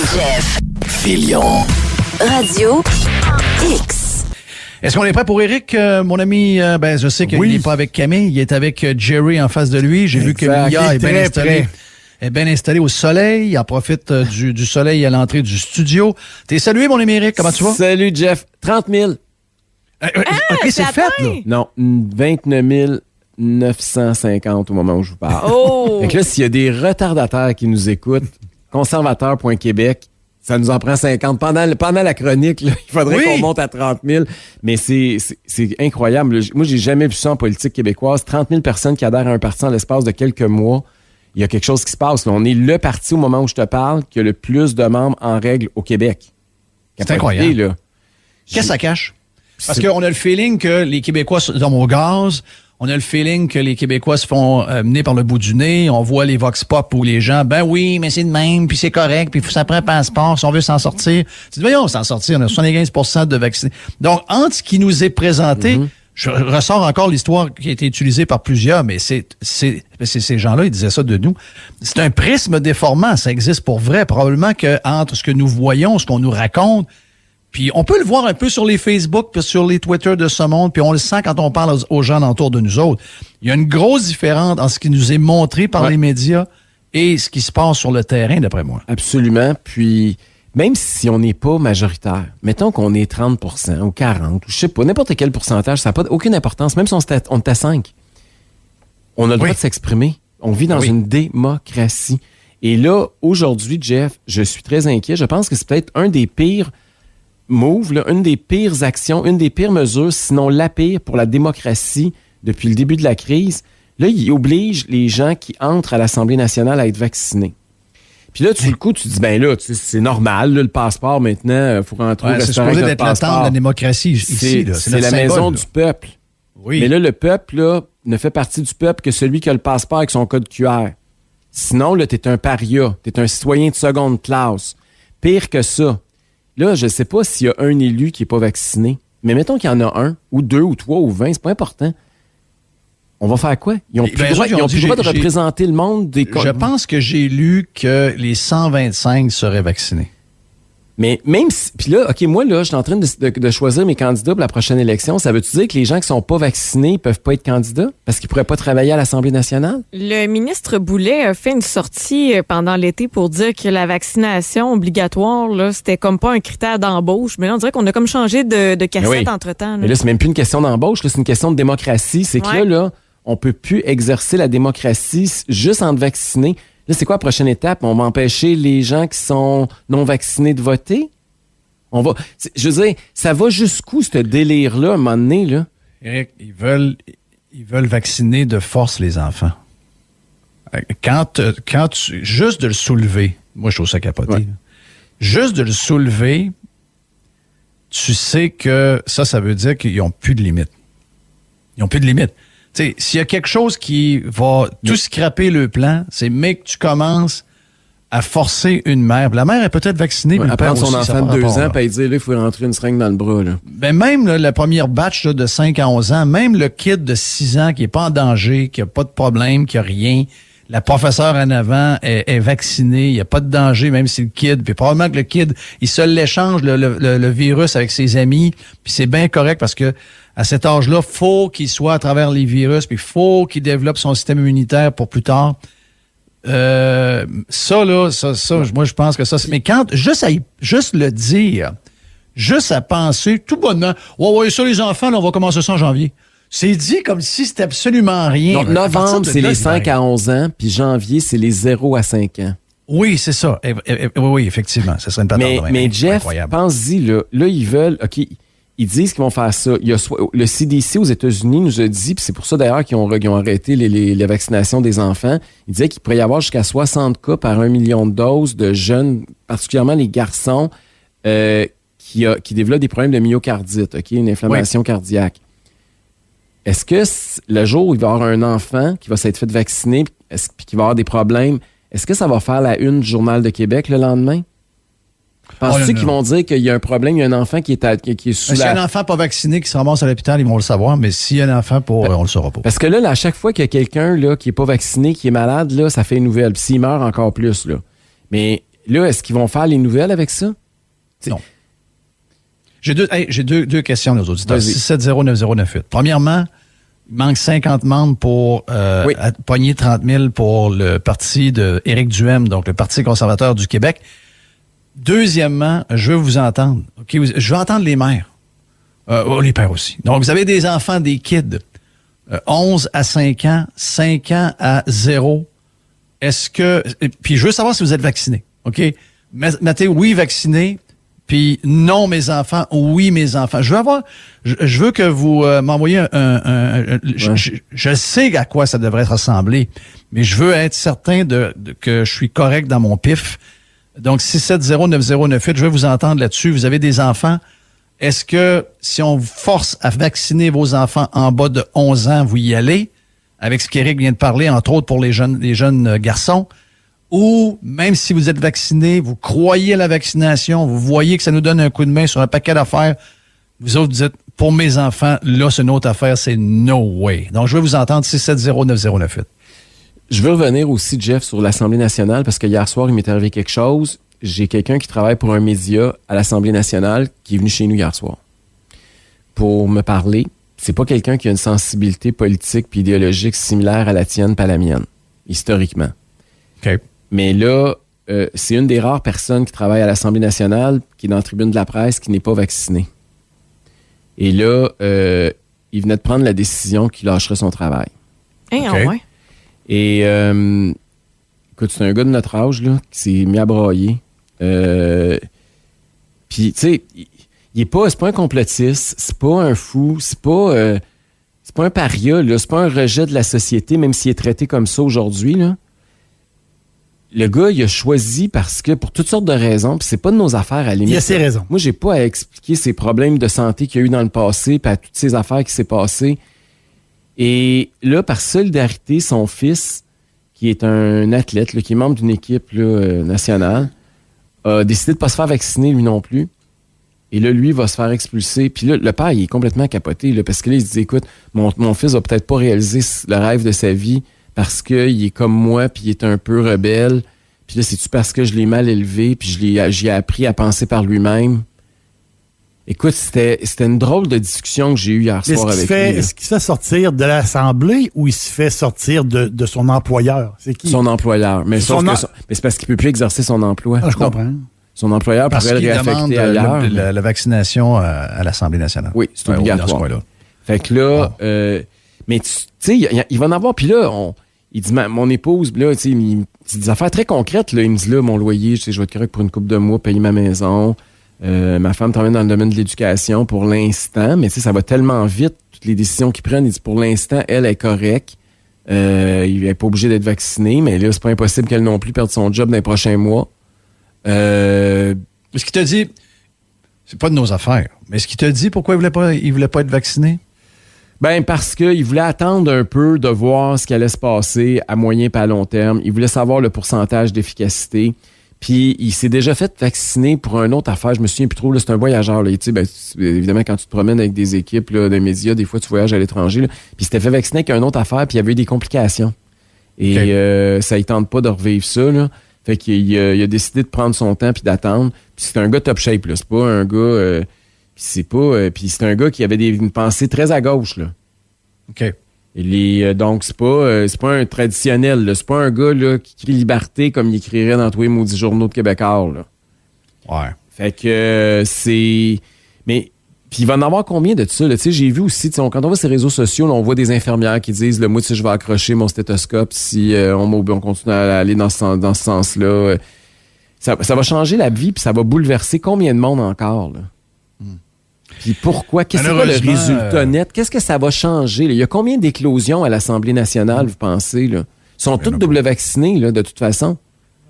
Jeff. Filion. Radio X. Est-ce qu'on est prêt pour Éric, mon ami? Je sais qu'il n'est pas avec Camille, il est avec Jerry en face de lui. J'ai vu que Mia est bien installée. Elle est bien installée au soleil. Elle profite du soleil à l'entrée du studio. T'es salué, mon ami Éric. Comment tu vas? Salut, Jeff. 30 000. OK, c'est fait, là. Non, 29 950 au moment où je vous parle. Oh! Fait que là, s'il y a des retardataires qui nous écoutent, conservateur.québec, ça nous en prend 50. Pendant la chronique, là, il faudrait qu'on monte à 30 000. Mais c'est incroyable. Moi, j'ai jamais vu ça en politique québécoise. 30 000 personnes qui adhèrent à un parti en l'espace de quelques mois. Il y a quelque chose qui se passe. Là, on est le parti, au moment où je te parle, qui a le plus de membres en règle au Québec. C'est incroyable. Qu'est-ce que ça cache? Parce qu'on a le feeling que les Québécois sont au gaz. On a le feeling que les Québécois se font mener par le bout du nez. On voit les vox pop où les gens, ben oui, mais c'est de même, puis c'est correct, puis ça prend un passeport si on veut s'en sortir. Tu dis, voyons, s'en sortir, on a 75% de vaccinés. Donc, entre ce qui nous est présenté, je ressors encore l'histoire qui a été utilisée par plusieurs, mais c'est ces gens-là, ils disaient ça de nous. C'est un prisme déformant, ça existe pour vrai. Probablement que entre ce que nous voyons, ce qu'on nous raconte, puis on peut le voir un peu sur les Facebook, puis sur les Twitter de ce monde, puis on le sent quand on parle aux gens autour de nous autres. Il y a une grosse différence entre ce qui nous est montré par les médias et ce qui se passe sur le terrain, d'après moi. Absolument. Puis, même si on n'est pas majoritaire, mettons qu'on est 30 ou 40, ou je sais pas, n'importe quel pourcentage, ça n'a pas aucune importance. Même si on est à 5, on a le droit de s'exprimer. On vit dans une démocratie. Et là, aujourd'hui, Jeff, je suis très inquiet. Je pense que c'est peut-être un des pires move, là, une des pires actions, une des pires mesures, sinon la pire pour la démocratie depuis le début de la crise. Là, il oblige les gens qui entrent à l'Assemblée nationale à être vaccinés. Puis là, le coup, tu dis, ben là, c'est normal, là, le passeport, maintenant, il faut rentrer au restaurant avec notre passeport. C'est supposé d'être l'attente de la démocratie ici. C'est la maison du peuple. Oui. Mais là, le peuple là, ne fait partie du peuple que celui qui a le passeport avec son code QR. Sinon, là, t'es un paria, t'es un citoyen de seconde classe. Pire que ça. Là, je ne sais pas s'il y a un élu qui n'est pas vacciné, mais mettons qu'il y en a un, ou deux, ou trois, ou 20, c'est pas important. On va faire quoi? Ils n'ont plus le droit de représenter le monde des... Je pense que j'ai lu que les 125 seraient vaccinés. Mais même si... Puis là, OK, moi, là, je suis en train de choisir mes candidats pour la prochaine élection. Ça veut-tu dire que les gens qui sont pas vaccinés peuvent pas être candidats parce qu'ils pourraient pas travailler à l'Assemblée nationale? Le ministre Boulet a fait une sortie pendant l'été pour dire que la vaccination obligatoire, là, c'était comme pas un critère d'embauche. Mais là, on dirait qu'on a comme changé de cassette entre-temps. Mais là, c'est même plus une question d'embauche. Là, c'est une question de démocratie. C'est que là, on peut plus exercer la démocratie juste en te vacciné. Là, c'est quoi la prochaine étape? On va empêcher les gens qui sont non vaccinés de voter? Je veux dire, ça va jusqu'où, ce délire-là, à un moment donné, là? Éric, ils veulent vacciner de force les enfants. Juste de le soulever, moi, je trouve ça capoté. Ouais. Juste de le soulever, tu sais que ça veut dire qu'ils n'ont plus de limite. Ils n'ont plus de limite. Tu sais, s'il y a quelque chose qui va tout scraper le plan, c'est que tu commences à forcer une mère. La mère est peut-être vaccinée, mais le père aussi. Son enfant de 2 ans, puis dire, là, il faut rentrer une seringue dans le bras, là. Ben, même là, la première batch là, de 5 à 11 ans, même le kid de 6 ans qui est pas en danger, qui a pas de problème, qui a rien, la professeure en avant est vaccinée, il n'y a pas de danger, même si le kid, puis probablement que le kid, il se l'échange, le virus avec ses amis, puis c'est bien correct parce que à cet âge-là, faut qu'il soit à travers les virus, puis faut qu'il développe son système immunitaire pour plus tard. Moi, je pense que ça, mais quand, juste le dire, juste à penser, tout bonnement, ouais, ça, les enfants, là, on va commencer ça en janvier. C'est dit comme si c'était absolument rien. Donc, novembre, c'est les 5 à 11 ans, puis janvier, c'est les 0 à 5 ans. Oui, c'est ça. Oui, effectivement. Ça serait une patente. Mais Jeff, pense-y, là, ils veulent, OK, ils disent qu'ils vont faire ça. Le CDC aux États-Unis nous a dit, puis c'est pour ça d'ailleurs qu'ils ont arrêté les vaccinations des enfants, ils disaient qu'il pourrait y avoir jusqu'à 60 cas par 1 million de doses de jeunes, particulièrement les garçons, qui développent des problèmes de myocardite, OK, une inflammation cardiaque. Est-ce que le jour où il va y avoir un enfant qui va s'être fait vacciner puis qui va avoir des problèmes, est-ce que ça va faire la une du Journal de Québec le lendemain? Penses-tu qu'ils vont dire qu'il y a un problème, il y a un enfant qui est sous S'il y a un enfant pas vacciné qui se ramasse à l'hôpital, ils vont le savoir, mais s'il y a un enfant on le saura pas. Parce que là, à chaque fois qu'il y a quelqu'un là, qui est pas vacciné, qui est malade, là, ça fait une nouvelle. Puis s'il meurt, encore plus. Là. Mais là, est-ce qu'ils vont faire les nouvelles avec ça? Non. J'ai deux questions, nos auditeurs. 670-9098. Premièrement, il manque 50 membres pour pogner 30 000 pour le parti d'Éric Duhem, donc le Parti conservateur du Québec. Deuxièmement, je veux vous entendre. Okay? Je veux entendre les mères. Les pères aussi. Donc, vous avez des enfants, des kids. 11 à 5 ans, 5 ans à 0. Est-ce que... Puis je veux savoir si vous êtes vacciné. OK? Mettez oui, vacciné. Puis non, mes enfants, oui, mes enfants. Je veux que vous m'envoyiez je sais à quoi ça devrait ressembler, mais je veux être certain que je suis correct dans mon pif. Donc, 670-9098, je veux vous entendre là-dessus. Vous avez des enfants. Est-ce que si on vous force à vacciner vos enfants en bas de 11 ans, vous y allez? Avec ce qu'Éric vient de parler, entre autres pour les jeunes garçons. Ou même si vous êtes vacciné, vous croyez à la vaccination, vous voyez que ça nous donne un coup de main sur un paquet d'affaires, vous autres dites, pour mes enfants, là, c'est une autre affaire, c'est no way. Donc, je veux vous entendre 670-9098. Je veux revenir aussi, Jeff, sur l'Assemblée nationale, parce que hier soir, il m'est arrivé quelque chose. J'ai quelqu'un qui travaille pour un média à l'Assemblée nationale qui est venu chez nous hier soir pour me parler. C'est pas quelqu'un qui a une sensibilité politique puis idéologique similaire à la tienne pas à la mienne, historiquement. OK. Mais là, c'est une des rares personnes qui travaille à l'Assemblée nationale, qui est dans la tribune de la presse, qui n'est pas vaccinée. Et là, il venait de prendre la décision qu'il lâcherait son travail. Hey, OK. ouais. Et écoute, c'est un gars de notre âge là, qui s'est mis à brailler. Puis, tu sais, c'est pas un complotiste, c'est pas un fou, c'est pas un paria, là, c'est pas un rejet de la société, même s'il est traité comme ça aujourd'hui, là. Le gars, il a choisi parce que, pour toutes sortes de raisons, puis c'est pas de nos affaires à la limite. Il a ses raisons. Moi, j'ai pas à expliquer ses problèmes de santé qu'il y a eu dans le passé, puis à toutes ces affaires qui s'est passées. Et là, par solidarité, son fils, qui est un athlète, là, qui est membre d'une équipe là, nationale, a décidé de pas se faire vacciner, lui non plus. Et là, lui, va se faire expulser. Puis là, le père, il est complètement capoté, là, parce que là, il se dit, écoute, mon fils va peut-être pas réaliser le rêve de sa vie parce qu'il est comme moi, puis il est un peu rebelle. Puis là, c'est-tu parce que je l'ai mal élevé, puis j'y ai appris à penser par lui-même? Écoute, c'était une drôle de discussion que j'ai eue hier soir avec lui. Est-ce qu'il se fait sortir de l'Assemblée ou il se fait sortir de son employeur? C'est qui? Son employeur. Mais c'est parce qu'il peut plus exercer son emploi. Ah, je comprends. Son employeur Parce pourrait le qu'il demande réaffecter ailleurs. la vaccination à l'Assemblée nationale. Oui, c'est obligatoire. Dans ce coin-là. Fait que là, mais tu sais, il va en avoir. Puis là, il dit, mon épouse, là, tu sais, il dit des affaires très concrètes. Là, il me dit, là, mon loyer, je vais être correct pour une couple de mois, payer ma maison. Ma femme travaille dans le domaine de l'éducation pour l'instant, mais tu sais, ça va tellement vite, toutes les décisions qu'ils prennent. Il dit, pour l'instant, elle est correcte. Il n'est pas obligé d'être vacciné, mais là, c'est pas impossible qu'elle non plus perde son job dans les prochains mois. Ce qu'il t'a dit, c'est pas de nos affaires, mais ce qu'il t'a dit, pourquoi il voulait pas être vacciné? Ben, parce qu'il voulait attendre un peu de voir ce qui allait se passer à moyen et à long terme. Il voulait savoir le pourcentage d'efficacité. Puis, il s'est déjà fait vacciner pour une autre affaire. Je me souviens plus trop, là, c'est un voyageur. Là, ben, évidemment, quand tu te promènes avec des équipes là, des médias, des fois, tu voyages à l'étranger. Là, puis, il s'était fait vacciner avec une autre affaire, puis il y avait eu des complications. Et ça ne tente pas de revivre ça. Là. Fait qu'il a décidé de prendre son temps puis d'attendre. Puis, c'est un gars top shape. Là. C'est pas un gars... puis c'est un gars qui avait une pensée très à gauche. Là. OK. Donc, c'est pas un traditionnel. Là. C'est pas un gars là, qui crie liberté comme il écrirait dans tous les maudits journaux de Québécois. Là. Ouais. Fait que c'est... Mais... Puis il va en avoir combien de ça? Là? J'ai vu aussi, quand on voit ces réseaux sociaux, là, on voit des infirmières qui disent, moi, je vais accrocher mon stéthoscope si on continue à aller dans ce sens-là. Ça va changer la vie, puis ça va bouleverser combien de monde encore? Là? Puis pourquoi? Qu'est-ce que c'est le résultat net? Qu'est-ce que ça va changer? Là? Il y a combien d'éclosions à l'Assemblée nationale, vous pensez? Là? Ils sont tous double vaccinés, là, de toute façon.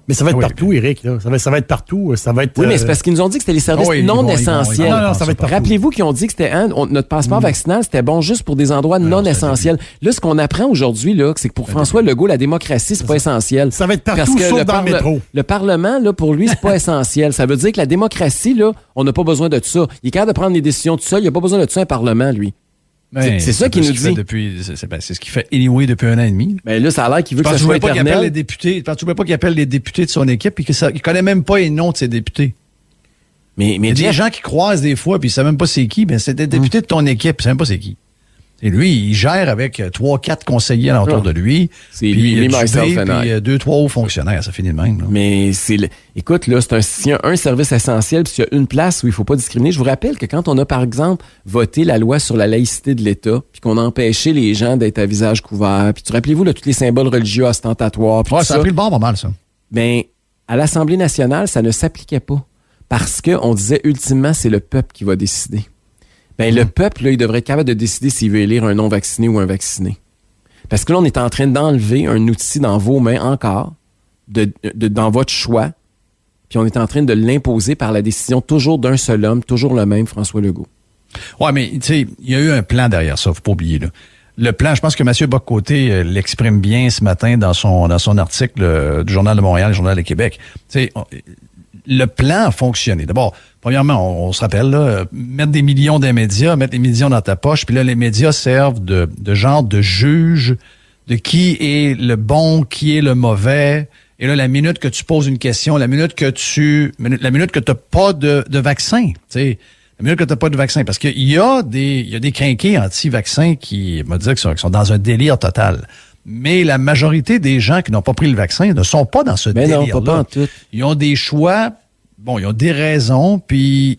Mais ça va être partout, Éric. Là. Ça va être partout. Ça va être, oui, mais c'est parce qu'ils nous ont dit que c'était les services non essentiels. Non, ça va être partout. Rappelez-vous qu'ils ont dit que c'était notre passeport vaccinal, c'était bon juste pour des endroits non essentiels. Là, ce qu'on apprend aujourd'hui, là, c'est que pour François Legault, la démocratie, c'est pas essentiel. Ça va être partout, sauf dans le métro. Le Parlement, là, pour lui, c'est pas essentiel. Ça veut dire que la démocratie, là, on n'a pas besoin de ça. Il est capable de prendre des décisions tout seul. Il n'a pas besoin de ça, un Parlement, lui. C'est ça qu'il nous dit. C'est ce qu'il fait anyway depuis 1 an et demi. Mais là, ça a l'air qu'il veut que ça soit éternel. Tu ne voulais pas qu'il appelle les députés de son équipe et qu'il ne connaît même pas les noms de ses députés. Mais il y a des gens qui croisent des fois puis ils ne savent même pas c'est qui. Ben, c'est des députés de ton équipe, ils ne savent même pas c'est qui. Et lui, il gère avec 3-4 conseillers alentour de lui. C'est lui, myself and I. Puis 2-3 hauts fonctionnaires, ça finit de même. Là. Mais écoute, là, s'il y a un service essentiel, puis s'il y a une place où il ne faut pas discriminer, je vous rappelle que quand on a, par exemple, voté la loi sur la laïcité de l'État, puis qu'on a empêché les gens d'être à visage couvert, puis rappelez-vous, là, tous les symboles religieux ostentatoires. Ouais, ça a pris le bord pas mal, ça. Ben, à l'Assemblée nationale, ça ne s'appliquait pas. Parce qu'on disait, ultimement, c'est le peuple qui va décider. Ben, le peuple, là, il devrait être capable de décider s'il veut élire un non-vacciné ou un vacciné. Parce que là, on est en train d'enlever un outil dans vos mains encore, dans votre choix, puis on est en train de l'imposer par la décision toujours d'un seul homme, toujours le même, François Legault. Ouais, mais tu sais, il y a eu un plan derrière ça, faut pas oublier, là. Le plan, je pense que M. Bock-Côté l'exprime bien ce matin dans son article du Journal de Montréal, le Journal de Québec. Tu sais, le plan a fonctionné. D'abord, premièrement, on se rappelle, là, mettre des millions dans les médias, mettre des millions dans ta poche, puis là, les médias servent de genre de juge de qui est le bon, qui est le mauvais. Et là, la minute que tu poses une question, la minute que t'as pas de vaccin, tu sais, la minute que t'as pas de vaccin, parce qu'il y a des crinqués anti-vaccins qui me disent qu'ils sont dans un délire total. Mais la majorité des gens qui n'ont pas pris le vaccin ne sont pas dans ce délire-là. Non, pas en tout. Ils ont des choix, ils ont des raisons, puis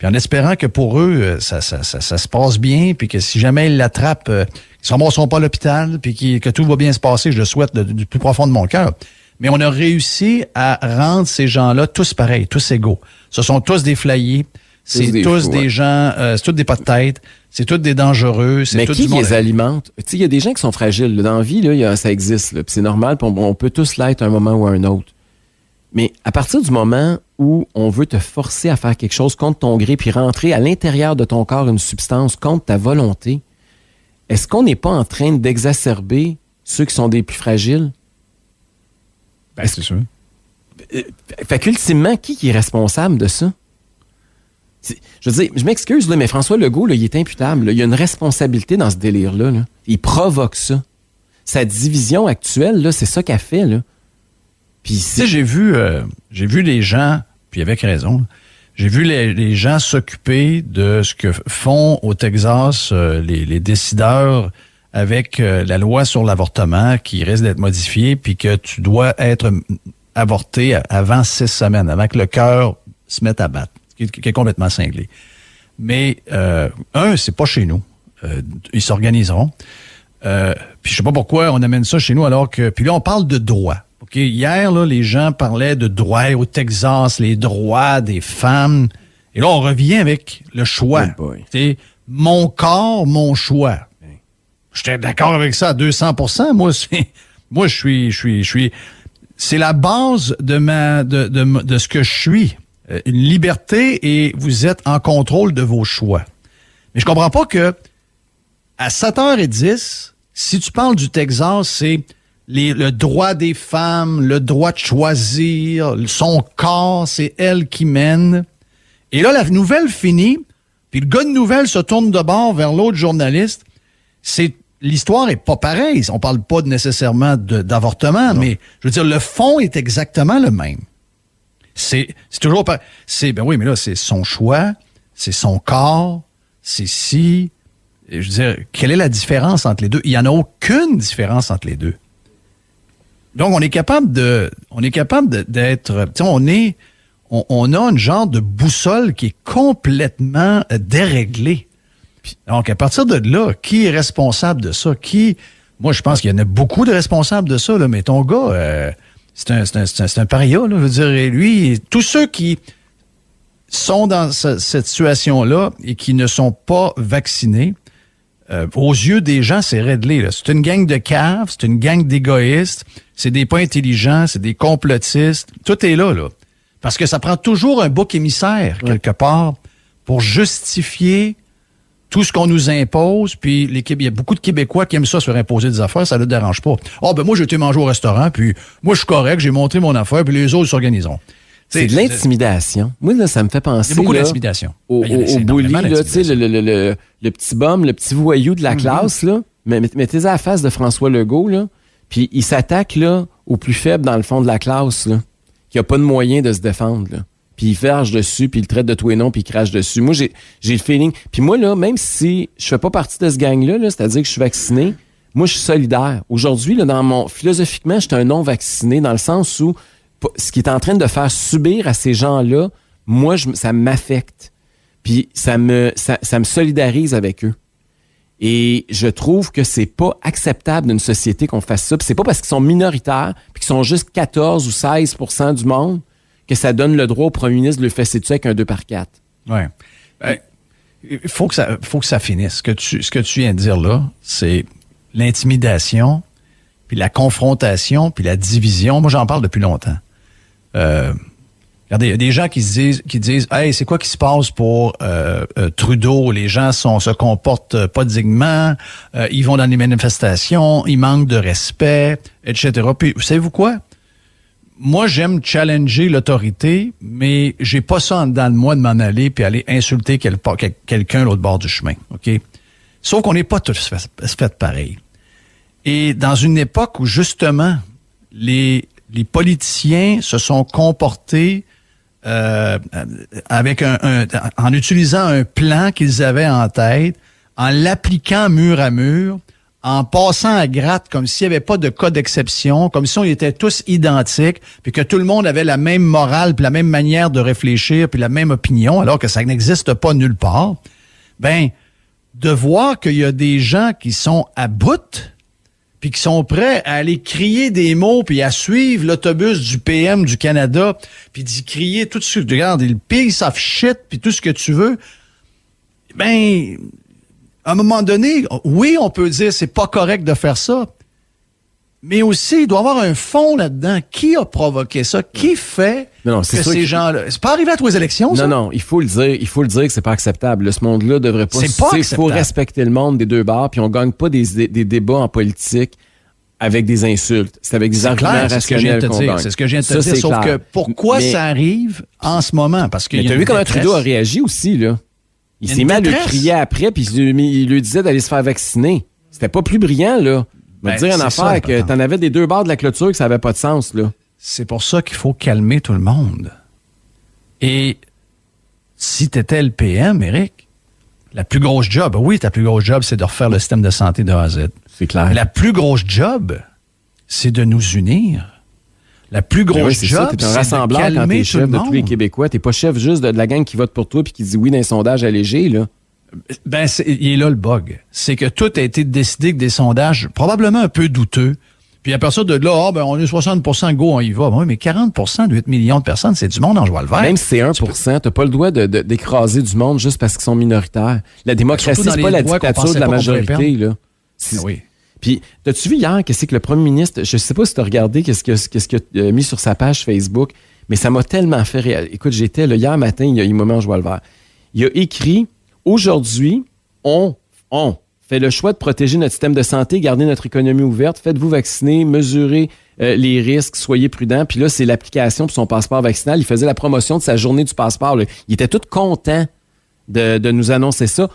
en espérant que pour eux, ça se passe bien, puis que si jamais ils l'attrapent, ils ne se ramasseront pas à l'hôpital, puis que tout va bien se passer, je le souhaite du plus profond de mon cœur. Mais on a réussi à rendre ces gens-là tous pareils, tous égaux. Ce sont tous des flayés, c'est tous des gens, c'est tous des pas de tête, c'est tous des dangereux. Mais qui les alimente? Tu sais, il y a des gens qui sont fragiles. Dans la vie, là, ça existe. Puis c'est normal, puis on peut tous l'être à un moment ou à un autre. Mais à partir du moment où on veut te forcer à faire quelque chose contre ton gré, puis rentrer à l'intérieur de ton corps une substance contre ta volonté, est-ce qu'on n'est pas en train d'exacerber ceux qui sont des plus fragiles? Ben, c'est sûr. Fait qu'ultimement, qui est responsable de ça? Je veux dire, je m'excuse, là, mais François Legault, là, il est imputable. Là. Il y a une responsabilité dans ce délire-là. Là. Il provoque ça. Sa division actuelle, là, c'est ça qu'elle fait. Là. Puis, tu sais, j'ai vu les gens, puis avec raison, j'ai vu les gens s'occuper de ce que font au Texas les décideurs avec la loi sur l'avortement qui risque d'être modifiée, puis que tu dois être avorté avant 6 semaines, avant que le cœur se mette à battre. Qui est complètement cinglé. Mais, c'est pas chez nous. Ils s'organiseront. Puis je sais pas pourquoi on amène ça chez nous alors que... Puis là, on parle de droit. OK? Hier, là, les gens parlaient de droit au Texas, les droits des femmes. Et là, on revient avec le choix. C'est mon corps, mon choix. J'étais d'accord avec ça à 200%. Moi, je suis... C'est la base de ce que je suis. Une liberté et vous êtes en contrôle de vos choix. Mais je comprends pas que à 7h10, si tu parles du Texas, c'est le droit des femmes, le droit de choisir, son corps, c'est elle qui mène. Et là, la nouvelle finit, puis le gars de nouvelle se tourne de bord vers l'autre journaliste. L'histoire est pas pareille. On parle pas nécessairement d'avortement, mais je veux dire, le fond est exactement le même. C'est toujours pas. Ben oui, mais là, c'est son choix, c'est son corps, c'est si. Je veux dire, quelle est la différence entre les deux? Il n'y en a aucune différence entre les deux. Donc, on est capable d'être. Tu sais, on a une genre de boussole qui est complètement déréglée. Donc, à partir de là, qui est responsable de ça? Moi, je pense qu'il y en a beaucoup de responsables de ça, là, mais ton gars. C'est un paria, là. Je veux dire, et lui, tous ceux qui sont dans cette situation-là et qui ne sont pas vaccinés, aux yeux des gens, c'est réglé, là. C'est une gang de caves, c'est une gang d'égoïstes, c'est des pas intelligents, c'est des complotistes. Tout est là. Parce que ça prend toujours un bouc émissaire, quelque part, pour justifier tout ce qu'on nous impose, puis il y a beaucoup de Québécois qui aiment ça se faire imposer des affaires, ça ne le dérange pas. Ben moi, j'ai été manger au restaurant, puis moi, je suis correct, j'ai montré mon affaire, puis les autres s'organiseront. Tu C'est de l'intimidation. Moi, là, ça me fait penser. Il y a beaucoup là, d'intimidation. Au bully, là, tu sais, le petit bum, le petit voyou de la classe, là. Mettez-en à la face de François Legault, là. Puis il s'attaque, là, au plus faible dans le fond de la classe, là, qui a pas de moyen de se défendre, là. Puis il verge dessus, puis il le traite de tout et non, puis il crache dessus. Moi, j'ai le feeling. Puis moi, là, même si je fais pas partie de ce gang-là, là, c'est-à-dire que je suis vacciné, moi, je suis solidaire. Aujourd'hui, là, philosophiquement, je suis un non-vacciné, dans le sens où ce qui est en train de faire subir à ces gens-là, moi, ça m'affecte. Puis ça me solidarise avec eux. Et je trouve que c'est pas acceptable d'une société qu'on fasse ça. Puis c'est pas parce qu'ils sont minoritaires, puis qu'ils sont juste 14 ou 16% du monde, que ça donne le droit au premier ministre de le fesser dessus avec un 2x4. Oui. Il faut que ça finisse. Ce que tu viens de dire là, c'est l'intimidation, puis la confrontation, puis la division. Moi, j'en parle depuis longtemps. Regardez, il y a des gens qui disent hey, c'est quoi qui se passe pour Trudeau? Les gens se comportent pas dignement, ils vont dans les manifestations, ils manquent de respect, etc. Puis, savez-vous quoi? Moi, j'aime challenger l'autorité, mais j'ai pas ça en dedans de moi de m'en aller puis aller insulter quelqu'un à l'autre bord du chemin, OK? Sauf qu'on n'est pas tous fait pareil. Et dans une époque où, justement, les politiciens se sont comportés avec en utilisant un plan qu'ils avaient en tête, en l'appliquant mur à mur, en passant à gratte comme s'il n'y avait pas de cas d'exception, comme si on était tous identiques, puis que tout le monde avait la même morale, puis la même manière de réfléchir, puis la même opinion, alors que ça n'existe pas nulle part, ben, de voir qu'il y a des gens qui sont à bout, puis qui sont prêts à aller crier des mots, puis à suivre l'autobus du PM du Canada, puis d'y crier tout de suite, regarde, le piece of shit, puis tout ce que tu veux, ben, à un moment donné, oui, on peut dire c'est pas correct de faire ça, mais aussi, il doit y avoir un fond là-dedans. Qui a provoqué ça? Qui fait que ces gens-là... C'est pas arrivé à tous les élections, ça? Non, il faut le dire que c'est pas acceptable. Ce monde-là devrait pas... C'est pas acceptable. Il faut respecter le monde des deux bords, puis on gagne pas des débats en politique avec des insultes. C'est avec des arguments rationnels qu'on gagne. C'est ce que je viens de te dire. Sauf que pourquoi ça arrive en ce moment? Parce que t'as vu comment Trudeau a réagi aussi, là? Il s'est mis à le crier après, puis il lui disait d'aller se faire vacciner. C'était pas plus brillant, là. On va te dire une affaire que t'en avais des deux bords de la clôture que ça avait pas de sens, là. C'est pour ça qu'il faut calmer tout le monde. Et si t'étais le PM, Éric, la plus grosse job, oui, ta plus grosse job, c'est de refaire le système de santé de A à Z. C'est clair. Mais la plus grosse job, c'est de nous unir. La plus grosse job, c'est un rassembleur quand t'es chef de tous les Québécois. T'es pas chef juste de la gang qui vote pour toi puis qui dit oui dans les sondages allégés, là. Ben, il est là le bug. C'est que tout a été décidé avec des sondages probablement un peu douteux. Puis à partir de là, on est 60% go, on y va. Oui, mais 40% de 8 millions de personnes, c'est du monde en joie le vert. Même si c'est 1%, t'as pas le droit d'écraser du monde juste parce qu'ils sont minoritaires. La démocratie, c'est pas la dictature de la majorité, là. Oui. Puis, t'as-tu vu hier qu'est-ce que le premier ministre, je sais pas si t'as regardé qu'est-ce qu'il a mis sur sa page Facebook, mais ça m'a tellement fait réagir. Écoute, j'étais là hier matin, il m'a mis en joie le vert. Il a écrit « Aujourd'hui, on fait le choix de protéger notre système de santé, garder notre économie ouverte, faites-vous vacciner, mesurez les risques, soyez prudents. » Puis là, c'est l'application pour son passeport vaccinal. Il faisait la promotion de sa journée du passeport, là. Il était tout content de nous annoncer ça.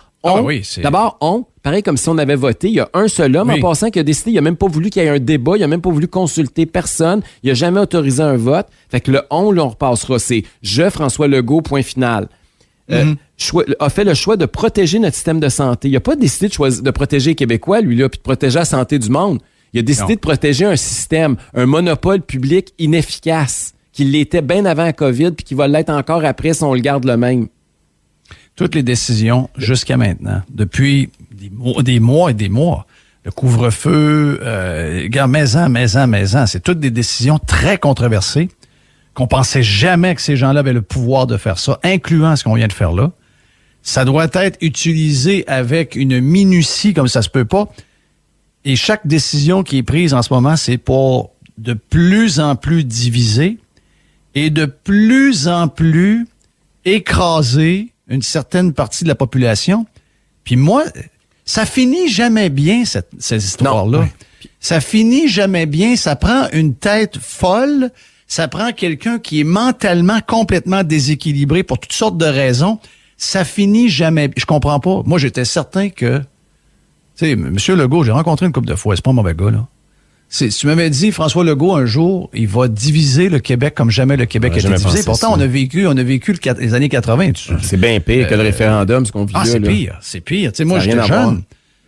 D'abord, pareil comme si on avait voté, il y a un seul homme en passant qui a décidé, il n'a même pas voulu qu'il y ait un débat, il n'a même pas voulu consulter personne, il n'a jamais autorisé un vote. Fait que le on, là, on repassera, c'est « Je, François Legault, point final ». A fait le choix de protéger notre système de santé. Il n'a pas décidé de protéger les Québécois, lui, là, puis de protéger la santé du monde. Il a décidé de protéger un système, un monopole public inefficace, qui l'était bien avant la COVID, puis qui va l'être encore après si on le garde le même. Toutes les décisions jusqu'à maintenant, depuis des mois et des mois, le couvre-feu, maison, c'est toutes des décisions très controversées qu'on pensait jamais que ces gens-là avaient le pouvoir de faire ça, incluant ce qu'on vient de faire là. Ça doit être utilisé avec une minutie comme ça se peut pas. Et chaque décision qui est prise en ce moment, c'est pour de plus en plus diviser et de plus en plus écraser une certaine partie de la population. Puis moi, ça finit jamais bien, cette histoire-là. Ça finit jamais bien. Ça prend une tête folle Ça prend quelqu'un qui est mentalement complètement déséquilibré pour toutes sortes de raisons. Ça finit jamais. Je comprends pas. Moi, j'étais certain que... Tu sais, M. Legault, j'ai rencontré une couple de fois. C'est pas un mauvais gars, là. Si tu m'avais dit, François Legault, un jour, il va diviser le Québec comme jamais le Québec a été divisé. Pourtant, on a vécu les années 80. C'est bien pire que le référendum, ce qu'on vit là. C'est pire. Tu sais, moi, j'étais jeune.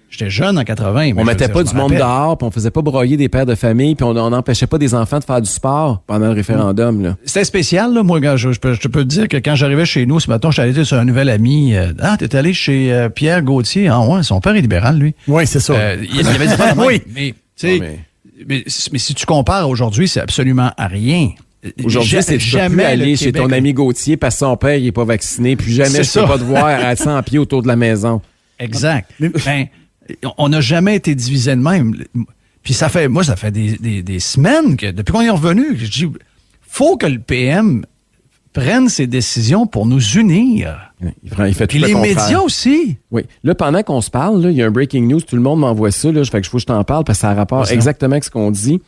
J'étais jeune en 80. On mettait pas du monde dehors, puis on faisait pas broyer des pères de famille, puis on n'empêchait pas des enfants de faire du sport pendant le référendum, là. C'était spécial, là. Moi, je peux te dire que quand j'arrivais chez nous, ce matin, j'allais sur un nouvel ami. T'es allé chez Pierre Gauthier. Ah ouais, son père est libéral, lui. Oui, c'est ça. Il avait dit pas de même. Oui. Mais, tu sais... Mais si tu compares aujourd'hui, c'est absolument à rien. Aujourd'hui, c'est jamais aller chez ton ami Gauthier parce que son père il est pas vacciné, puis jamais je peux pas te voir à 100 pieds autour de la maison. Exact. Ben, on n'a jamais été divisé de même. Puis ça fait des semaines que depuis qu'on est revenu, je dis faut que le PM prenne ses décisions pour nous unir. Il fait tout puis le les contraire. médias aussi. Oui. Là, pendant qu'on se parle, il y a un breaking news. Tout le monde m'envoie ça. Là, fait que faut que je t'en parle parce que ça a rapport exactement avec ce qu'on dit.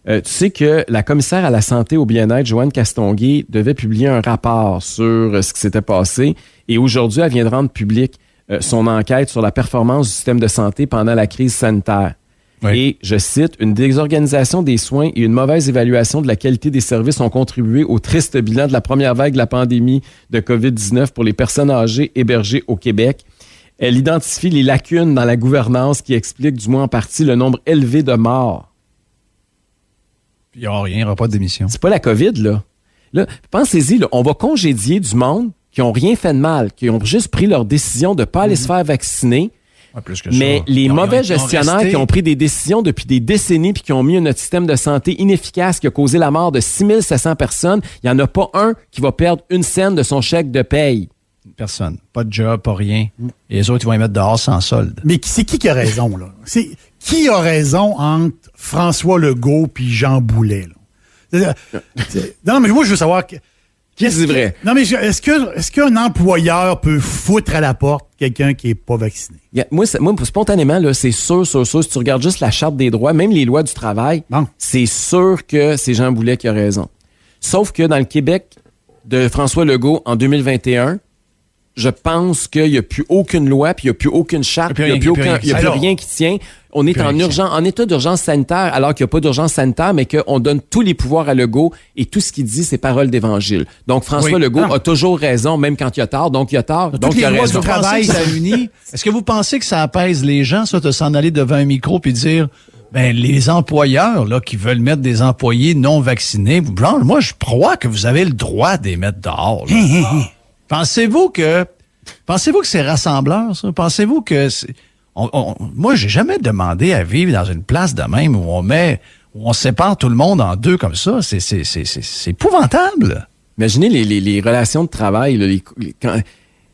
Tu sais que la commissaire à la santé et au bien-être, Joanne Castonguay, devait publier un rapport sur ce qui s'était passé. Et aujourd'hui, elle vient de rendre public son enquête sur la performance du système de santé pendant la crise sanitaire. Oui. Et, je cite, « Une désorganisation des soins et une mauvaise évaluation de la qualité des services ont contribué au triste bilan de la première vague de la pandémie de COVID-19 pour les personnes âgées hébergées au Québec. » Elle identifie les lacunes dans la gouvernance qui expliquent, du moins en partie, le nombre élevé de morts. Il n'y aura rien, il n'y aura pas de démission. C'est pas la COVID, là. Là, pensez-y, là, on va congédier du monde qui n'ont rien fait de mal, qui ont juste pris leur décision de ne pas aller se faire vacciner. Ouais, plus que mais ça. les mauvais gestionnaires qui ont pris des décisions depuis des décennies puis qui ont mis notre système de santé inefficace qui a causé la mort de 6700 personnes, il n'y en a pas un qui va perdre une scène de son chèque de paye. Personne. Pas de job, pas rien. Et les autres, ils vont les mettre dehors sans solde. Mais c'est qui a raison, là? Qui a raison entre François Legault puis Jean Boulet, là? Non, mais moi, je veux savoir... C'est vrai. Non, mais est-ce qu'un employeur peut foutre à la porte quelqu'un qui n'est pas vacciné? Yeah, moi, spontanément, là, c'est sûr, si tu regardes juste la Charte des droits, même les lois du travail, c'est sûr que c'est Jean Boulet qui a raison. Sauf que dans le Québec de François Legault en 2021, je pense qu'il n'y a plus aucune loi, puis il n'y a plus aucune charte, puis il n'y a plus rien qui tient. On est en état d'urgence sanitaire, alors qu'il n'y a pas d'urgence sanitaire, mais qu'on donne tous les pouvoirs à Legault et tout ce qu'il dit, c'est parole d'évangile. Donc, François Legault a toujours raison, même quand il a tort. Donc, il a tort. Donc, il a raison. Est-ce que vous pensez que ça apaise les gens, ça, de s'en aller devant un micro puis dire, ben, les employeurs, là, qui veulent mettre des employés non vaccinés, moi, je crois que vous avez le droit de les mettre dehors, là. Pensez-vous que c'est rassembleur, ça? Pensez-vous que moi, j'ai jamais demandé à vivre dans une place de même où on sépare tout le monde en deux comme ça. C'est épouvantable. Imaginez les relations de travail, là,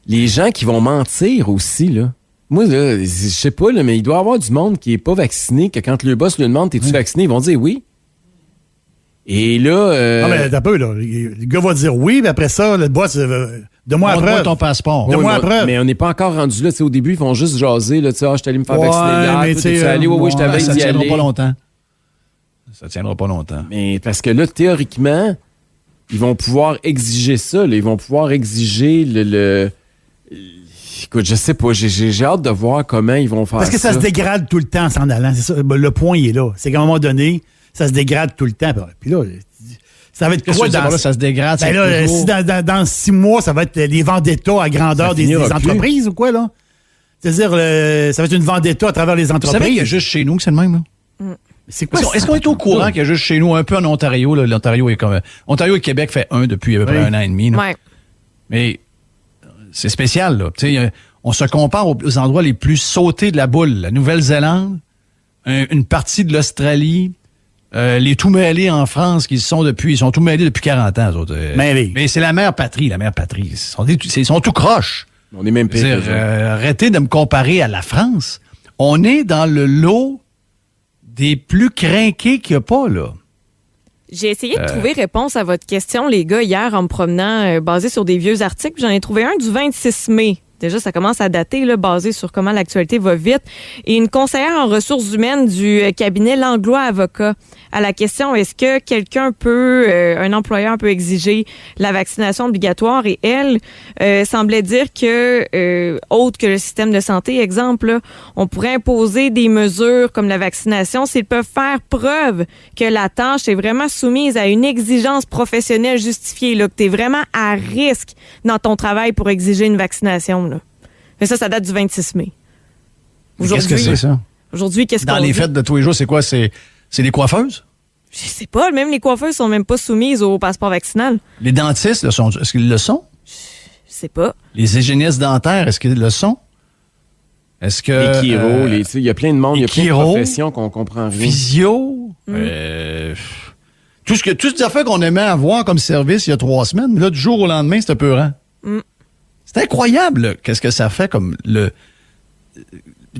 les gens qui vont mentir aussi, là. Moi, là, je sais pas, là, mais il doit y avoir du monde qui est pas vacciné, que quand le boss lui demande, t'es-tu vacciné? Ils vont dire oui. Et là... Non, mais t'as peu, là. Le gars va dire oui, mais après ça, le boss... Donne-moi la preuve. Ton passeport. Donne-moi la preuve. Mais on n'est pas encore rendu là. Au début, ils vont juste jaser. Là, je suis allé me faire vacciner hier. Tu es allé, oui, je t'avais dit d'y aller. Ça tiendra pas longtemps. Ça tiendra pas longtemps. Mais parce que là, théoriquement, ils vont pouvoir exiger ça. Là. Ils vont pouvoir exiger le... Écoute, je sais pas. J'ai hâte de voir comment ils vont faire ça. Parce que ça se dégrade tout le temps en s'en allant. C'est ça. Le point, il est là. C'est qu'à un moment donné, ça se dégrade tout le temps. Puis là... Ça va être quoi dans... ça se dégrade, ben là, si dans 6 mois, ça va être les vendettas à grandeur des entreprises ou quoi, là? C'est-à-dire, ça va être une vendetta à travers les entreprises. Vous savez qu'il y a juste chez nous que c'est le même, là? C'est quoi, est-ce qu'on est au courant qu'il y a juste chez nous, un peu en Ontario, là, l'Ontario est comme... Ontario et Québec fait depuis à peu près 1 an et demi. Là. Ouais. Mais c'est spécial, là. Tu sais, on se compare aux endroits les plus sautés de la boule. La Nouvelle-Zélande, une partie de l'Australie... les tout-mêlés en France, ils sont tout mêlés depuis 40 ans, eux autres. Mais c'est la mère patrie. Ils sont tout croches. On est même pire. Arrêtez de me comparer à la France. On est dans le lot des plus crinqués qu'il n'y a pas, là. J'ai essayé de trouver réponse à votre question, les gars, hier, en me promenant, basé sur des vieux articles. J'en ai trouvé un du 26 mai Déjà, ça commence à dater, là, basé sur comment l'actualité va vite. Et une conseillère en ressources humaines du cabinet Langlois Avocats, à la question, est-ce que quelqu'un peut, un employeur peut exiger la vaccination obligatoire? Et elle semblait dire que, autre que le système de santé, exemple, là, on pourrait imposer des mesures comme la vaccination s'ils peuvent faire preuve que la tâche est vraiment soumise à une exigence professionnelle justifiée, là, que tu es vraiment à risque dans ton travail pour exiger une vaccination. Là. Mais ça date du 26 mai. Qu'est-ce que c'est, ça? Aujourd'hui, qu'est-ce qu'on Dans les fêtes de tous les jours, c'est quoi? C'est des coiffeuses? Je sais pas. Même les coiffeuses sont même pas soumises au passeport vaccinal. Les dentistes, est-ce qu'ils le sont? Je sais pas. Les hygiénistes dentaires, est-ce qu'ils le sont? Est-ce que... Les chiro, il y a plein de monde, il y a plein de chiro, professions qu'on comprend rien. Physio, tout ce affaires qu'on aimait avoir comme service il y a 3 semaines, mais là, du jour au lendemain, c'est apeurant. C'est incroyable, là, qu'est-ce que ça fait comme le...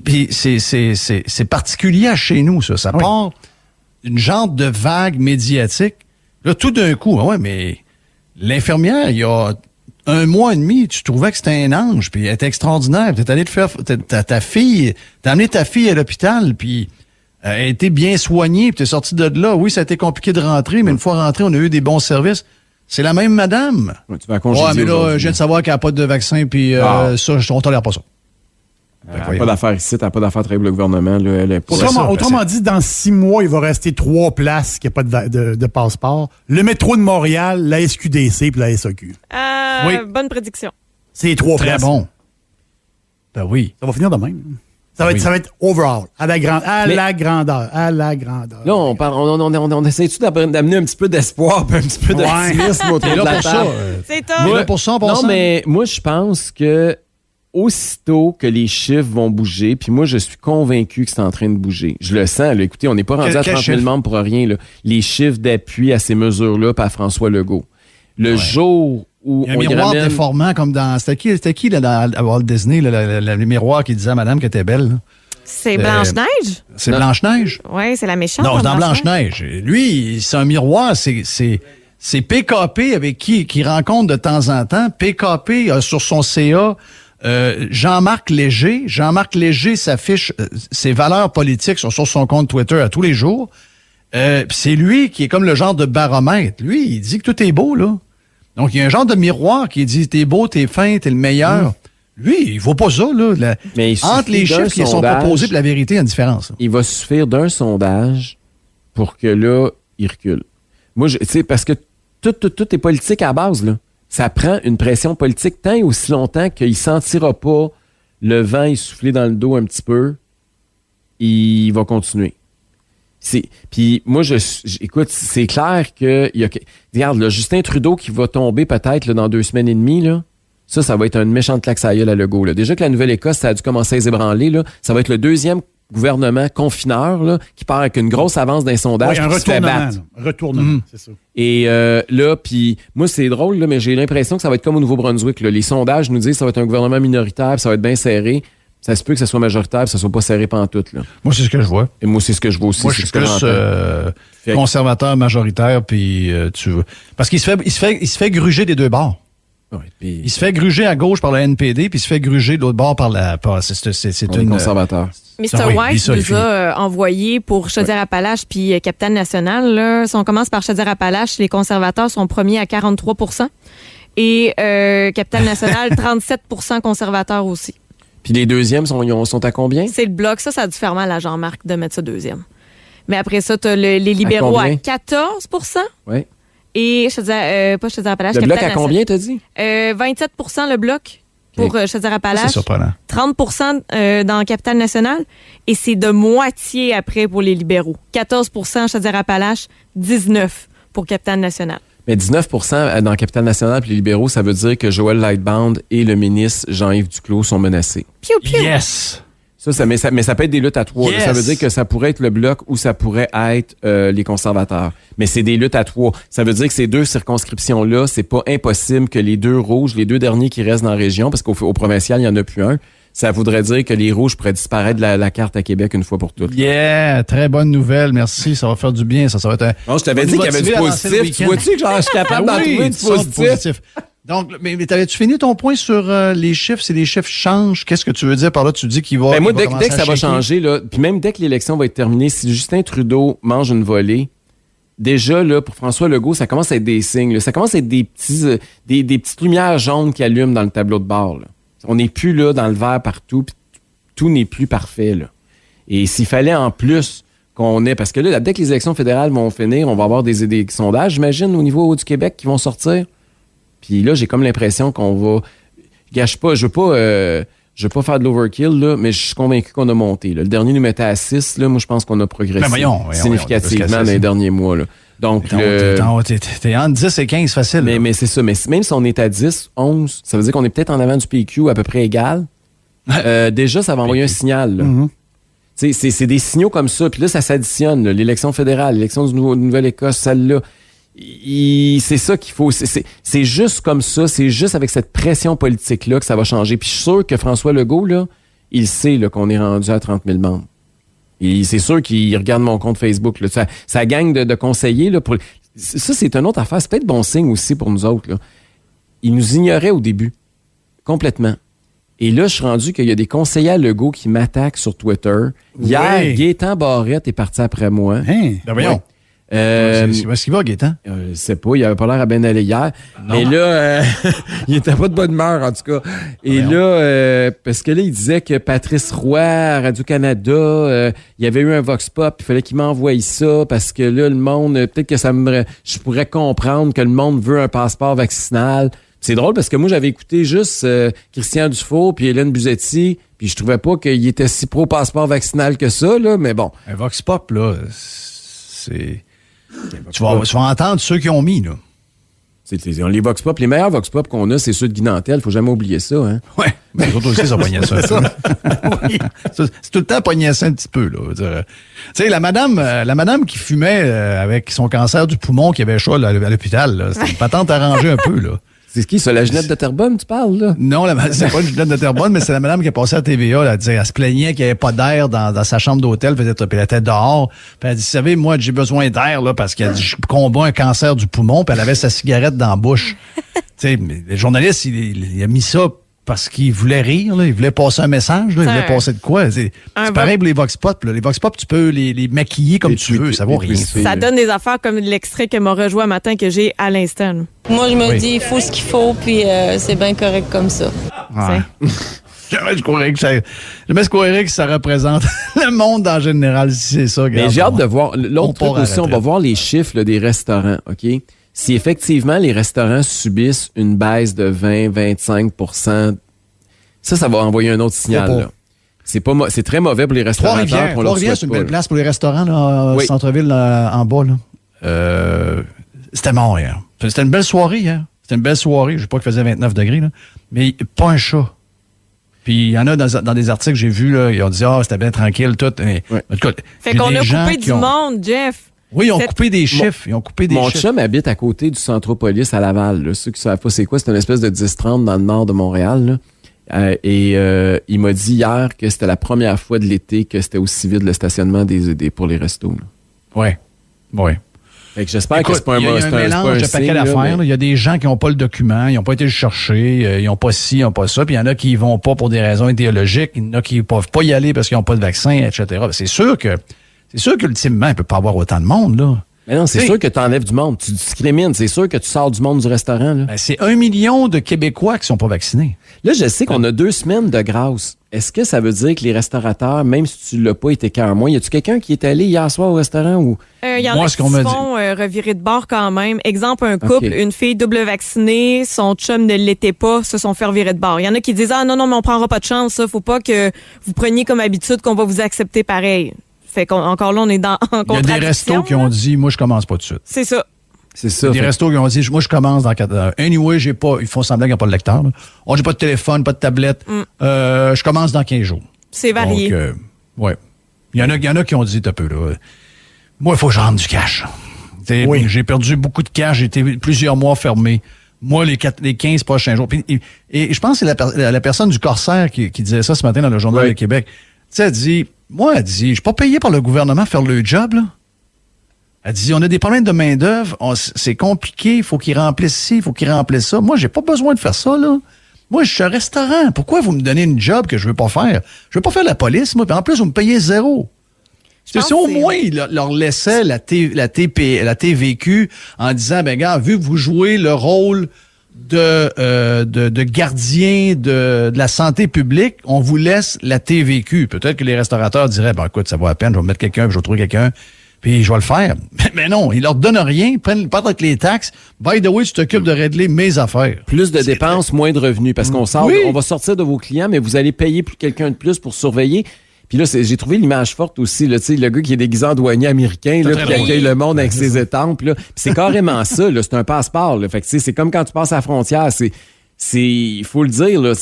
Puis c'est particulier à chez nous, ça. Ça part une genre de vague médiatique. Là, tout d'un coup, mais l'infirmière, il y a 1 mois et demi, tu trouvais que c'était un ange, puis elle était extraordinaire. T'es allé te faire... T'as amené ta fille à l'hôpital, puis elle a été bien soignée, puis t'es sorti de là. Oui, ça a été compliqué de rentrer, mais une fois rentré, on a eu des bons services. C'est la même madame. Ouais, tu vas congédier mais là, aujourd'hui. je viens de savoir qu'elle n'a pas de vaccin, puis ça, on tolère pas ça. Elle n'a pas d'affaires ici, elle n'a pas d'affaires à travailler pour le gouvernement. Là, elle est pas Autrement dit, dans 6 mois, il va rester 3 places qui n'ont pas de passeport. Le métro de Montréal, la SQDC et la SAQ. Bonne prédiction. C'est les 3 Très places. bon. Ben oui. Ça va finir de même. Ça va être overall, à la grandeur. Là, on essaie-tu d'amener un petit peu d'espoir et un petit peu d'optimisme autour de la table? C'est top. Moi, pour ça, Non, mais moi, je pense que aussitôt que les chiffres vont bouger, puis moi, je suis convaincu que c'est en train de bouger. Je le sens. Là. Écoutez, on n'est pas rendu à 30 000 membres pour rien. Là. Les chiffres d'appui à ces mesures-là, par François Legault. Le jour où il y a un miroir déformant comme dans... C'était qui là, dans Walt Disney, là, le miroir qui disait à madame qu'elle était belle? Là? C'est Blanche-Neige? C'est Blanche-Neige? Oui, c'est la méchante. Non, c'est dans Blanche-Neige. Lui, c'est un miroir, c'est PKP avec qui rencontre de temps en temps. PKP sur son CA... Jean-Marc Léger. Jean-Marc Léger s'affiche ses valeurs politiques sur son compte Twitter à tous les jours. C'est lui qui est comme le genre de baromètre. Lui, il dit que tout est beau, là. Donc, il y a un genre de miroir qui dit t'es beau, t'es fin, t'es le meilleur. Lui, il vaut pas ça, là. Mais entre les chiffres qui sont proposés et la vérité, il y a une différence. Il va suffire d'un sondage pour que là, il recule. Moi, tu sais, parce que tout est politique à la base, là. Ça prend une pression politique tant et aussi longtemps qu'il ne sentira pas le vent essouffler dans le dos un petit peu, il va continuer. Puis moi, écoute, c'est clair que... Regarde, là, Justin Trudeau qui va tomber peut-être là, dans 2 semaines et demie, là, ça va être une méchante claque à gueule à Legault. Là. Déjà que la Nouvelle-Écosse, ça a dû commencer à s'ébranler. Là, ça va être le 2e gouvernement confineur là, qui part avec une grosse avance d'un sondage. Un retournement, c'est ça. Et là, puis moi, c'est drôle, là, mais j'ai l'impression que ça va être comme au Nouveau-Brunswick. Là. Les sondages nous disent que ça va être un gouvernement minoritaire, puis ça va être bien serré. Ça se peut que ça soit majoritaire, puis ça soit pas serré pantoute. Là. Moi, c'est ce que je vois. Et moi, c'est ce que je vois aussi. Moi, je suis plus conservateur majoritaire, puis tu veux. Parce qu'il se fait gruger des 2 bords. Ouais, puis... Il se fait gruger à gauche par le NPD, puis il se fait gruger de l'autre bord par la... C'est une conservateur. Mr. White nous a envoyé pour Chaudière-Appalaches puis Capitale Nationale. Là, si on commence par Chaudière-Appalaches, les conservateurs sont premiers à 43 % et Capitale Nationale, 37 % conservateurs aussi. Puis les 2e sont à combien? C'est le bloc. Ça a dû faire mal à Jean-Marc de mettre ça 2e. Mais après ça, tu as les libéraux à 14 % Oui. Et pas Chaudière-Appalaches. Le bloc à combien, t'as dit? 27 % le bloc pour Chaudière-Appalaches. C'est surprenant. 30 % dans Capitale Nationale. Et c'est de moitié après pour les libéraux. 14 % Chaudière-Appalaches, 19 pour Capitale Nationale. Mais 19 % dans Capitale Nationale et les libéraux, ça veut dire que Joël Lightbound et le ministre Jean-Yves Duclos sont menacés. Piou, piou. Yes! Mais ça peut être des luttes à 3. Yes. Ça veut dire que ça pourrait être le Bloc ou ça pourrait être les conservateurs. Mais c'est des luttes à 3. Ça veut dire que ces 2 circonscriptions-là, c'est pas impossible que les 2 rouges, les 2 derniers qui restent dans la région, parce qu'au provincial, il n'y en a plus un, ça voudrait dire que les rouges pourraient disparaître de la carte à Québec une fois pour toutes. Yeah! Très bonne nouvelle. Merci. Ça va faire du bien. Ça va être un... Non, je t'avais dit qu'il y avait du positif. Tu vois-tu que je suis capable d'en trouver du positif? Donc, mais t'avais-tu fini ton point sur les chiffres? Si les chiffres changent, qu'est-ce que tu veux dire par là? Tu dis qu'il va. Moi, il va dès que ça va shaker. changer, là, puis même dès que l'élection va être terminée, si Justin Trudeau mange une volée, déjà, là, pour François Legault, ça commence à être des signes. Là. Ça commence à être des petites lumières jaunes qui allument dans le tableau de bord. Là. On n'est plus là dans le vert partout, puis tout n'est plus parfait. Là. Et s'il fallait en plus qu'on ait... Parce que là, dès que les élections fédérales vont finir, on va avoir des sondages, j'imagine, au niveau du Québec qui vont sortir. Puis là, j'ai comme l'impression qu'on va... Gâche pas, je veux pas faire de l'overkill, là, mais je suis convaincu qu'on a monté. Là. Le dernier nous mettait à 6. Là, moi, je pense qu'on a progressé significativement dans les derniers mois. Là. Donc, t'es entre 10 et 15 facile. Mais c'est ça. Mais même si on est à 10, 11, ça veut dire qu'on est peut-être en avant du PQ à peu près égal. Déjà, ça va envoyer un signal. Là. Mm-hmm. C'est des signaux comme ça. Puis là, ça s'additionne. Là. L'élection fédérale, l'élection de Nouvelle-Écosse, celle-là. C'est ça qu'il faut. C'est juste comme ça. C'est juste avec cette pression politique-là que ça va changer. Puis je suis sûr que François Legault, là, il sait là, qu'on est rendu à 30 000 membres. Et c'est sûr qu'il regarde mon compte Facebook. Là. Ça gagne de conseillers. Là, ça, c'est une autre affaire. C'est peut-être bon signe aussi pour nous autres. Là. Il nous ignorait au début. Complètement. Et là, je suis rendu qu'il y a des conseillers à Legault qui m'attaquent sur Twitter. Hier, Gaétan Barrette est parti après moi. Ben voyons. Est-ce qu'il va, Gaétan? Je sais pas, il avait pas l'air à bien aller hier. Non. Et là, il était pas de bonne humeur, en tout cas. Et là, parce que là, il disait que Patrice Roy, à Radio-Canada, il y avait eu un Vox Pop, il fallait qu'il m'envoie ça, parce que là, le monde, peut-être que je pourrais comprendre que le monde veut un passeport vaccinal. C'est drôle, parce que moi, j'avais écouté juste Christian Dufault puis Hélène Buzetti, puis je trouvais pas qu'il était si pro-passeport vaccinal que ça, là, mais bon. Un Vox Pop, là, c'est... Tu vas entendre ceux qui ont mis, là. Les Vox Pop, les meilleurs Vox Pop qu'on a, c'est ceux de Guy Nantel. Faut jamais oublier ça, hein. Ouais. Mais les autres aussi, ça pognait ça. Oui. C'est tout le temps pogné ça un petit peu, là. Tu sais, la madame qui fumait avec son cancer du poumon qui avait chaud à l'hôpital, là. C'était une patente arrangée un peu, là. C'est qui, ça, la Ginette de Terrebonne, tu parles, là? Non, c'est pas une Ginette de Terrebonne, mais c'est la madame qui est passée à TVA, là, elle se plaignait qu'il n'y avait pas d'air dans sa chambre d'hôtel, peut-être, puis elle était dehors. Puis elle dit, vous savez, moi, j'ai besoin d'air, là, parce qu'elle dit, je combats un cancer du poumon, puis elle avait sa cigarette dans la bouche. Tu sais, mais le journaliste, il a mis ça parce qu'il voulait rire, là, il voulait passer un message, là, il voulait passer de quoi? C'est pareil pour les Vox Pop, là. Les Vox Pop, tu peux les maquiller comme tu veux, ça vaut rien. Ça donne des affaires comme l'extrait que m'a rejoint matin que j'ai à l'instant. Moi, je me dis, il faut ce qu'il faut, puis c'est bien correct comme ça. Ouais. Jamais je croirais que ça représente le monde en général, si c'est ça. Mais j'ai hâte de voir. L'autre truc aussi, on va voir les chiffres là, des restaurants, OK? Si effectivement les restaurants subissent une baisse de 20-25%, ça va envoyer un autre signal. Là. C'est très mauvais pour les restaurateurs. Trois-Rivières, c'est une belle place pour les restaurants, là, au centre-ville, en bas. Là. C'était mort hier. C'était une belle soirée hier. C'était une belle soirée. Je sais pas qu'il faisait 29 degrés, là. Mais pas un chat. Puis il y en a dans des articles que j'ai vus, là, ils ont dit c'était bien tranquille, tout. Mais, en tout cas, fait qu'on a coupé du monde, Jeff. Oui, ils ont coupé des chiffres. Mon chum habite à côté du Centropolis à Laval. Là. Ceux qui ne savent pas c'est quoi, c'est une espèce de 10-30 dans le nord de Montréal. Là. Il m'a dit hier que c'était la première fois de l'été que c'était aussi vide le stationnement pour les restos. Oui. Fait que j'espère que c'est pas un mélange de paquet d'affaires. Il y a des gens qui n'ont pas le document, ils n'ont pas été le chercher, ils n'ont pas ci, ils n'ont pas ça. Puis il y en a qui y vont pas pour des raisons idéologiques, il y en a qui ne peuvent pas y aller parce qu'ils n'ont pas de vaccin, etc. C'est sûr qu'ultimement, il ne peut pas avoir autant de monde, là. Mais non, c'est sûr que tu enlèves du monde. Tu discrimines. C'est sûr que tu sors du monde du restaurant. Là. Ben, c'est 1 million de Québécois qui sont pas vaccinés. Là, je sais qu'on a 2 semaines de grâce. Est-ce que ça veut dire que les restaurateurs, même si tu l'as pas été qu'un mois, y a-tu quelqu'un qui est allé hier soir au restaurant ou? Il y en a qui se font revirer de bord quand même. Exemple, un couple, une fille double vaccinée, son chum ne l'était pas, se sont fait revirer de bord. Il y en a qui disent, non, mais on prendra pas de chance, ça. Faut pas que vous preniez comme habitude qu'on va vous accepter pareil. Fait qu'encore là, on est en contradiction. Il y a des restos qui ont dit, moi, je commence pas tout de suite. C'est ça. C'est ça. Des restos qui ont dit, moi, je commence dans 4 heures. Anyway, ils font semblant qu'il n'y a pas de lecteur. J'ai pas de téléphone, pas de tablette. Je commence dans 15 jours. C'est varié. Donc, ouais. Il y en a qui ont dit, t'as peu, là. Moi, il faut que je rentre du cash. J'ai perdu beaucoup de cash. J'ai été plusieurs mois fermé. Moi, les 15 prochains jours. Et je pense que c'est la personne du Corsaire qui disait ça ce matin dans le Journal de Québec. Tu sais, elle dit, je suis pas payé par le gouvernement à faire le job, là. Elle dit, on a des problèmes de main-d'œuvre, c'est compliqué, il faut qu'ils remplissent ci, il faut qu'ils remplissent ça. Moi, j'ai pas besoin de faire ça, là. Moi, je suis un restaurant. Pourquoi vous me donnez une job que je veux pas faire? Je veux pas faire la police, moi. Puis en plus, vous me payez zéro. Si au moins, ils leur laissaient la TVQ en disant, ben, gars, vu que vous jouez le rôle de gardien de la santé publique, on vous laisse la TVQ. Peut-être que les restaurateurs diraient, ben, écoute, ça vaut la peine, je vais mettre quelqu'un, puis je vais trouver quelqu'un. Puis je vais le faire. Mais non, ils leur donnent rien, ils prennent avec les taxes. By the way, tu t'occupes de régler mes affaires. Plus de dépenses, moins de revenus. Parce qu'on sort, on va sortir de vos clients, mais vous allez payer quelqu'un de plus pour surveiller. Puis là, j'ai trouvé l'image forte aussi, là, le gâ qui est déguisé en douanier américain, là, qui accueille le monde avec ses étampes. Là. Puis c'est carrément ça, là, c'est un passeport. Là. Fait que c'est comme quand tu passes à la frontière. Il faut le dire, là,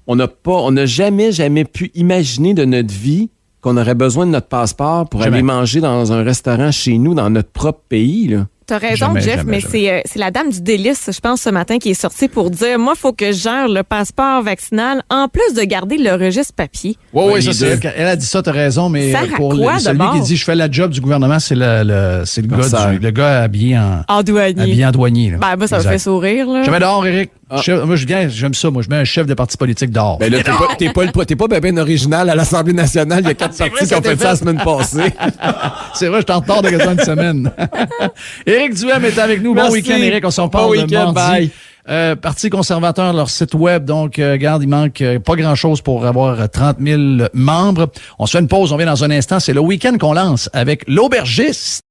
on n'a jamais pu imaginer de notre vie qu'on aurait besoin de notre passeport pour aller manger dans un restaurant chez nous, dans notre propre pays, là. T'as raison, Jeff, mais c'est la dame du délice, je pense, ce matin, qui est sortie pour dire, moi, il faut que je gère le passeport vaccinal en plus de garder le registre papier. Oui, ça, c'est elle a dit ça, t'as raison, mais pour celui qui dit, je fais la job du gouvernement, c'est le gars habillé en douanier. Là. Ben, moi, ça me fait sourire, là. Je mets dehors, Éric. Moi, j'aime ça. Moi, je mets un chef de parti politique dehors. Ben là, t'es pas ben original à l'Assemblée nationale. Il y a 4 partis qui ont fait ça la semaine passée. C'est vrai, je suis en retard de quasiment une semaine. Éric Duhem est avec nous. Bon week-end, Éric. On s'en parle mardi. Parti conservateur, leur site web. Donc, regarde, il manque pas grand-chose pour avoir 30 000 membres. On se fait une pause. On vient dans un instant. C'est le week-end qu'on lance avec l'aubergiste.